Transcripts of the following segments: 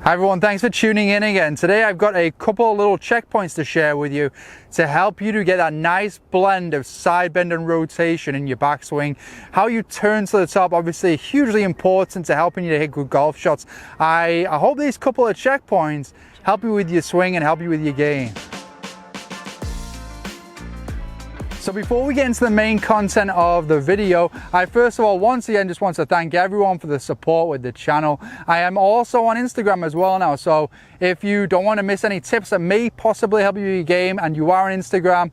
Hi everyone, thanks for tuning in again. Today I've got a couple of little checkpoints to share with you to help you to get that nice blend of side bend and rotation in your backswing. How you turn to the top, obviously hugely important to helping you to hit good golf shots. I hope these couple of checkpoints help you with your swing and help you with your game. So before we get into the main content of the video, I first of all once again just want to thank everyone for the support with the channel. I am also on Instagram as well now, so if you don't want to miss any tips that may possibly help you with your game and you are on Instagram,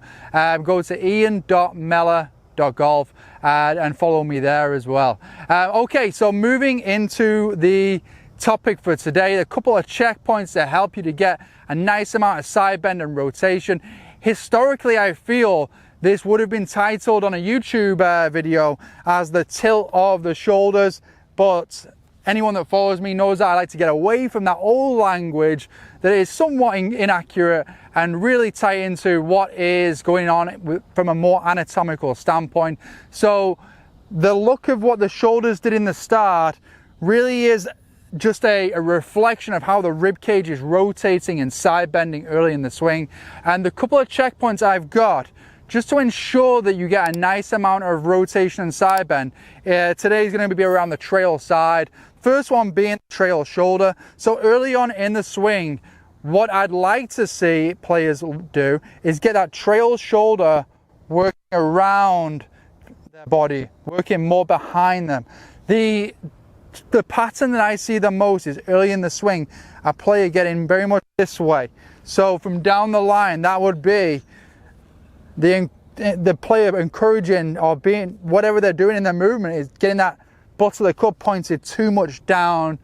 go to ian.mella.golf and follow me there as well. Okay, so moving into the topic for today, a couple of checkpoints to help you to get a nice amount of side bend and rotation. Historically, I feel this would have been titled on a YouTube video as the tilt of the shoulders, but anyone that follows me knows that I like to get away from that old language that is somewhat inaccurate and really tie into what is going on from a more anatomical standpoint. So the look of what the shoulders did in the start really is just a reflection of how the rib cage is rotating and side bending early in the swing. And the couple of checkpoints I've got just to ensure that you get a nice amount of rotation and side bend. Today is going to be around the trail side. First one being trail shoulder. So early on in the swing, what I'd like to see players do is get that trail shoulder working around their body, working more behind them. The pattern that I see the most is early in the swing, a player getting very much this way. So from down the line, that would be the player encouraging or being whatever they're doing in their movement is getting that butt of the club pointed too much down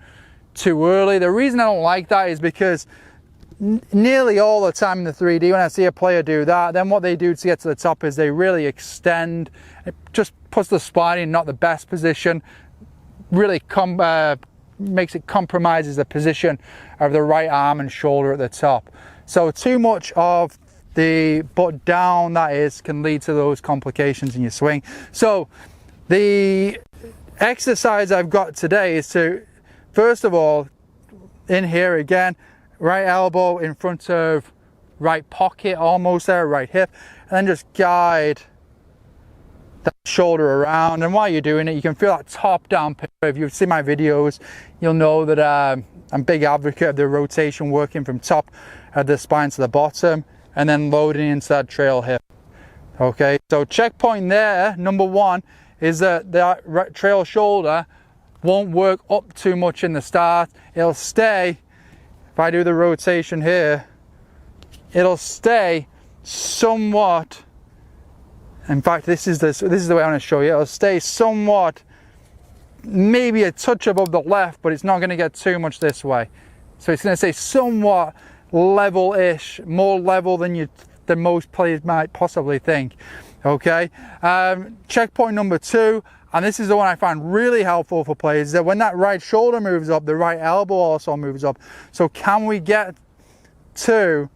too early. The reason I don't like that is because nearly all the time in the 3D when I see a player do that, then what they do to get to the top is they really extend. It just puts the spine in not the best position, really makes it compromises the position of the right arm and shoulder at the top. So too much of the butt down, that is, can lead to those complications in your swing. So the exercise I've got today is to, first of all, in here again, right elbow in front of right pocket, almost there, right hip, and then just guide that shoulder around. And while you're doing it, you can feel that top down pivot. If you've seen my videos, you'll know that I'm a big advocate of the rotation working from top of the spine to the bottom and then loading into that trail hip. Okay, so checkpoint there, number one, is that the trail shoulder won't work up too much in the start. It'll stay, if I do the rotation here, it'll stay somewhat, in fact this is the way I want to show you, it'll stay somewhat, maybe a touch above the left, but it's not going to get too much this way. So it's going to stay somewhat level-ish, more level than most players might possibly think. Okay, checkpoint number two, and this is the one I find really helpful for players, is that when that right shoulder moves up, the right elbow also moves up. So can we get to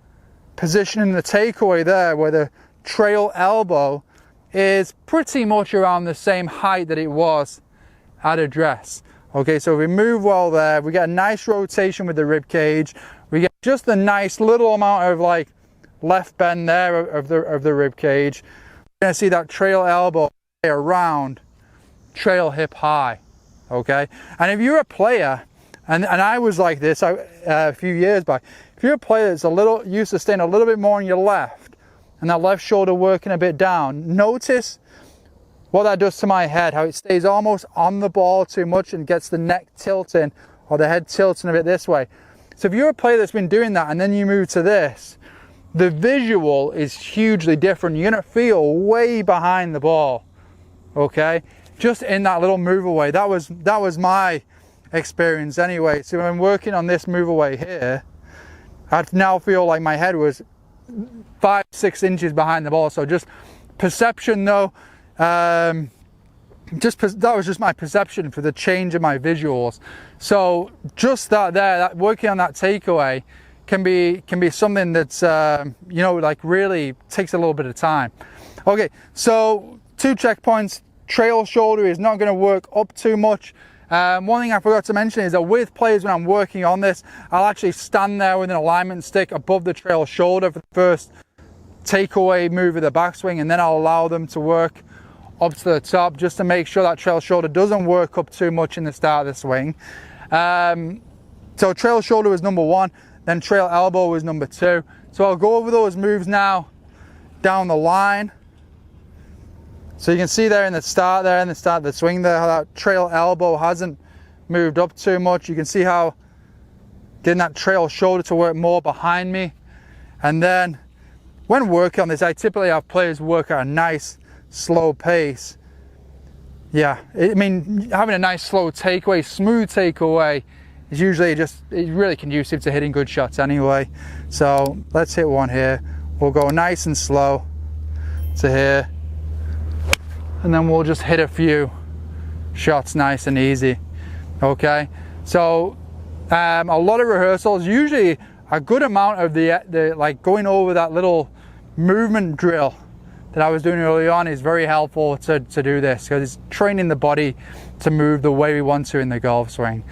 positioning the takeaway there where the trail elbow is pretty much around the same height that it was at address. Okay, so we move well there, we get a nice rotation with the rib cage, we get just a nice little amount of like left bend there of the rib cage. We're gonna see that trail elbow around trail hip high. Okay, and if you're a player, and I was like this a few years back, if you're a player that's used to staying a little bit more on your left and that left shoulder working a bit down, notice what that does to my head, how it stays almost on the ball too much and gets the neck tilting or the head tilting a bit this way. So if you're a player that's been doing that and then you move to this, the visual is hugely different. You're gonna feel way behind the ball, okay? Just in that little move away. That was my experience anyway. So when I'm working on this move away here, I now feel like my head was 5-6 inches behind the ball. So just perception though, that was just my perception for the change in my visuals. So just that working on that takeaway can be something that's you know, like really takes a little bit of time. Okay, so 2 checkpoints. Trail shoulder is not going to work up too much One thing I forgot to mention is that with players, when I'm working on this, I'll actually stand there with an alignment stick above the trail shoulder for the first takeaway move of the backswing, and then I'll allow them to work up to the top just to make sure that trail shoulder doesn't work up too much in the start of the swing. So trail shoulder was number 1, then trail elbow was number 2. So I'll go over those moves now down the line. So you can see there in the start of the swing there, how that trail elbow hasn't moved up too much. You can see how getting that trail shoulder to work more behind me. And then when working on this, I typically have players work at a nice slow pace. Yeah, I mean, having a nice slow takeaway, smooth takeaway is usually it's really conducive to hitting good shots anyway. So let's hit one here. We'll go nice and slow to here. And then we'll just hit a few shots nice and easy. Okay, so a lot of rehearsals, usually a good amount of the like going over that little movement drill that I was doing early on is very helpful to do this, because it's training the body to move the way we want to in the golf swing.